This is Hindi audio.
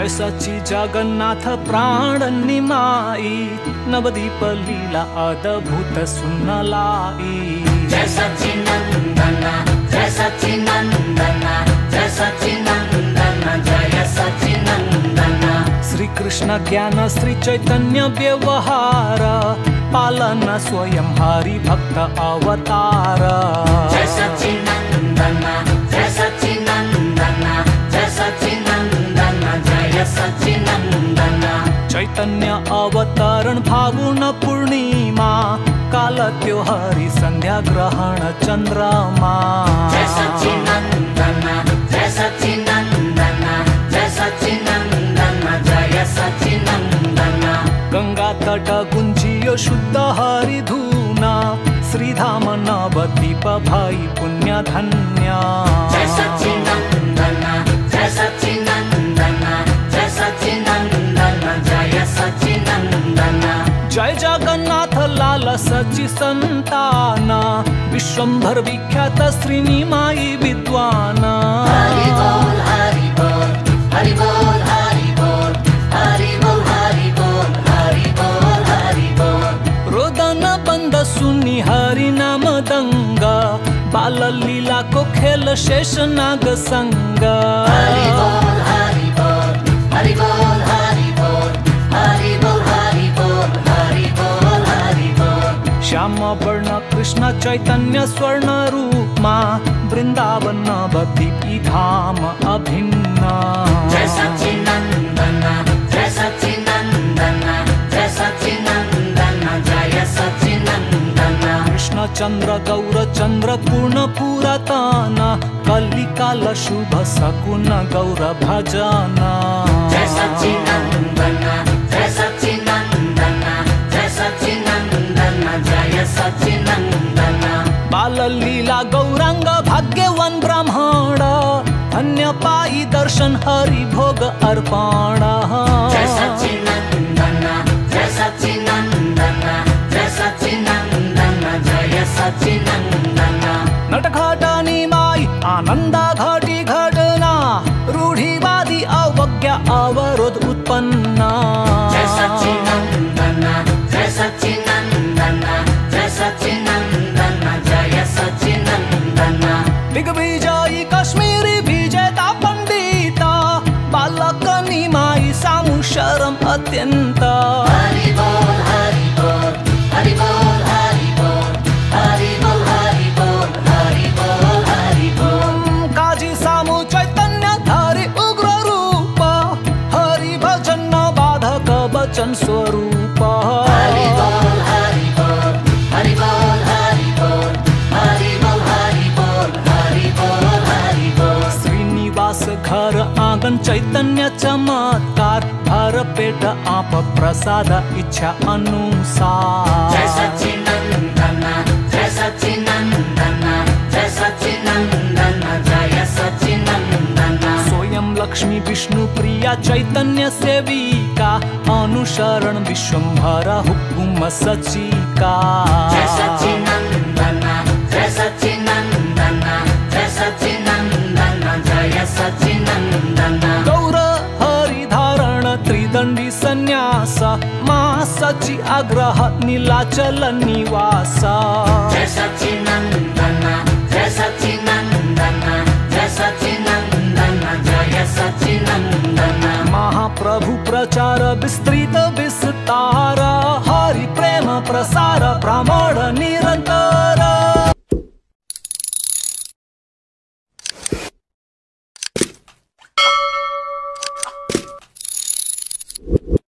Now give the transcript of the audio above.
जय सच्ची जगन्नाथ प्राण निमाई, नवदीप लीला अद्भुत सुन लाई। जय सच्चिनंदन जय सच्चिनंदन जय सच्चिनंदन जय सच्चिनंदन। श्री कृष्ण ज्ञान श्री चैतन्य व्यवहार, पालन स्वयं हरि भक्त अवतार। जय सच्चिनंदन जय सच्चिनंदन जय सच्चिनंदन जय सच्चिनंदन। चैतन्य अवतरण फागुन पूर्णिमा, काल त्योहारी संध्या ग्रहण चंद्रमा। जय सच्चिनंदन जय सच्चिनंदन जय सच्चिनंदन जय सच्चिनंदन। गंगा तट गुंजियो शुद्ध हरि धूना, श्रीधाम नवदीप भाई पुण्य धन्य। जय सच्चिनंदन जय सच्चिनंदन जय सच्चिनंदन जय सच्चिनंदन। जय जगन्नाथ लाल सच्ची संतान, विश्वंभर विख्यात श्रीनिमाई विद्वान। हरि बोल हरि बोल हरि बोल हरि बोल हरि बोल हरि बोल हरि बोल हरि बोल। रोदन बंद सुनी हरि नाम दंग, बाल लीला को खेल शेष नाग संग। हरि बोल हरि बोल हरि बोल हरि बोल हरि बोल हरि बोल हरि बोल हरि बोल। श्याम वर्ण कृष्ण चैतन्य स्वर्ण रूपमा, वृंदावन नवदीप धाम अभिन्न। जय सच्चिनंदन जय सच्चिनंदन जय सच्चिनंदन जय सच्चिनंदन। कृष्ण चंद्र गौर चंद्र पूर्ण पुरातन, कलिकाल शुभ सकुन गौर भजन। जय सच्चिनंदन जय सच्चिनंदन जय सच्चिनंदन जय सच्चिनंदन। बाल लीला गौरांग भाग्यवान ब्राह्मण, धन्य पाई दर्शन हरि भोग अर्पण। जय सच्चिनंदन जय सच्चिनंदन जय सच्चिनंदन जय सच्चिनंदन। नटघट निमाई आनंद घटी घटना, रूढ़िवादी अवज्ञा अवरोध उत्पन्न। जय सच्चिनंदन जय सच्चिनंदन जय सच्चिनंदन जय सच्चिनंदन। दिग्विजयी कश्मीरी विजेता पंडिता, बालक निमाई सामु शरम अत्यंत। हरि बोल हरि बोल हरि बोल हरि बोल हरि बोल हरि बोल हरि बोल हरि बोल। काजी सामु चैतन्य धारी उग्र रूप, हरि भजन बाधक वचन स्वरूप। हरि बोल हरि बोल हरि बोल हरि बोल हरि बोल हरि बोल हरि बोल हरि बोल। श्रीनिवास घर आंगन चैतन्य चमत्कार, भर पेट आप प्रसाद इच्छा अनुसार। जय सच्चिनंदन जय सच्चिनंदन जय सच्चिनंदन जय सच्चिनंदन। स्वयं लक्ष्मी विष्णु प्रिया चैतन्य सेविका, अनुसरण विश्वंभर हुकुम सचिका। जय सच्चिनंदन जय सच्चिनंदन जय सच्चिनंदन जय सच्चिनंदन। गौर हरि धारण त्रिदंडी संन्यास, मां सचि आग्रह नीलाचल निवास। जय सच्चिनंदन जय सच्चिनंदन जय सच्चिनंदन जय सच्चिनंदन। महाप्रभु प्रचार विस्तृत विस्तार, हरि प्रेम प्रसार ब्राह्मण निर